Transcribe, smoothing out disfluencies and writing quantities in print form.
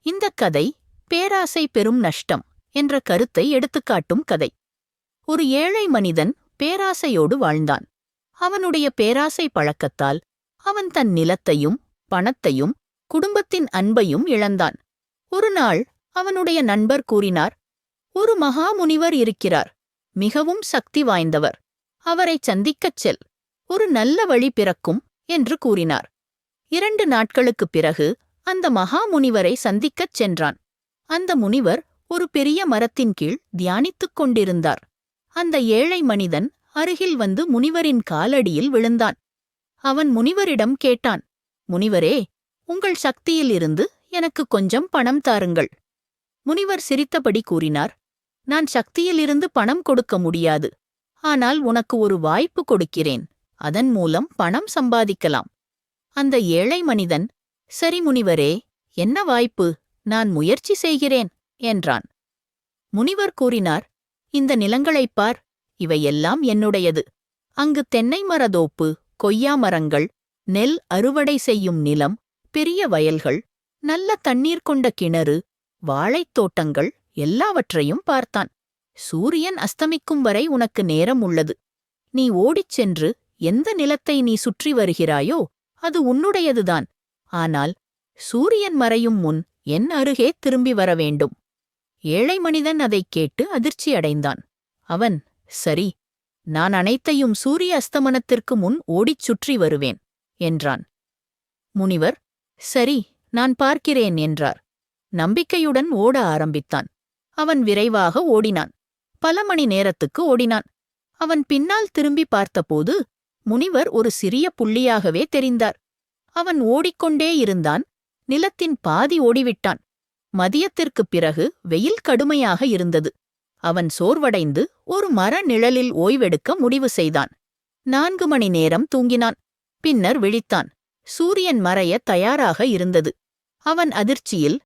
இந்தக் கதை பேராசை பெரும் நஷ்டம் என்ற கருத்தை எடுத்துக்காட்டும் கதை. ஒரு ஏழை மனிதன் பேராசையோடு வாழ்ந்தான். அவனுடைய பேராசை பழக்கத்தால் அவன் தன் நிலத்தையும் பணத்தையும் குடும்பத்தின் அன்பையும் இழந்தான். ஒரு நாள் அவனுடைய நண்பர் கூறினார், ஒரு மகா முனிவர் இருக்கிறார், மிகவும் சக்தி வாய்ந்தவர். அவரைச் சந்திக்கச் செல், ஒரு நல்ல வழி பிறக்கும் என்று கூறினார். 2 நாட்களுக்குப் பிறகு அந்த மகா முனிவரை சந்திக்கச் சென்றான். அந்த முனிவர் ஒரு பெரிய மரத்தின் கீழ் தியானித்துக் கொண்டிருந்தார். அந்த ஏழை மனிதன் அருகில் வந்து முனிவரின் காலடியில் விழுந்தான். அவன் முனிவரிடம் கேட்டான், முனிவரே, உங்கள் சக்தியிலிருந்து எனக்கு கொஞ்சம் பணம் தாருங்கள். முனிவர் சிரித்தபடி கூறினார், நான் சக்தியிலிருந்து பணம் கொடுக்க முடியாது. ஆனால் உனக்கு ஒரு வாய்ப்பு கொடுக்கிறேன். அதன் மூலம் பணம் சம்பாதிக்கலாம். அந்த ஏழை மனிதன், சரி முனிவரே, என்ன வாய்ப்பு? நான் முயற்சி செய்கிறேன் என்றான். முனிவர் கூறினார், இந்த நிலங்களைப் பார், இவையெல்லாம் என்னுடையது. அங்கு தென்னை மரத்தோப்பு, கொய்யா மரங்கள், நெல் அறுவடை செய்யும் நிலம், பெரிய வயல்கள், நல்ல தண்ணீர் கொண்ட கிணறு, வாழைத் தோட்டங்கள் எல்லாவற்றையும் பார்த்தான். சூரியன் அஸ்தமிக்கும் வரை உனக்கு நேரம் உள்ளது. நீ ஓடிச் சென்று எந்த நிலத்தை நீ சுற்றி வருகிறாயோ அது உன்னுடையதுதான். ஆனால் சூரியன் மறையும் முன் என் அருகே திரும்பி வர வேண்டும். ஏழை மனிதன் அதைக் கேட்டு அதிர்ச்சியடைந்தான். அவன், சரி, நான் அனைத்தையும் சூரிய அஸ்தமனத்திற்கு முன் ஓடிச் சுற்றி வருவேன் என்றான். முனிவர், சரி, நான் பார்க்கிறேன் என்றார். நம்பிக்கையுடன் ஓட ஆரம்பித்தான். அவன் விரைவாக ஓடினான். பல மணி நேரத்துக்கு ஓடினான். அவன் பின்னால் திரும்பி பார்த்தபோது முனிவர் ஒரு சிறிய புள்ளியாகவே தெரிந்தார். அவன் ஓடிக்கொண்டே இருந்தான். நிலத்தின் பாதி ஓடிவிட்டான். மதியத்திற்குப் பிறகு வெயில் கடுமையாக இருந்தது. அவன் சோர்வடைந்து ஒரு மர நிழலில் ஓய்வெடுக்க முடிவு செய்தான். 4 மணி நேரம் தூங்கினான். பின்னர் விழித்தான். சூரியன் மறைய தயாராக இருந்தது. அவன் அதிர்ச்சியில்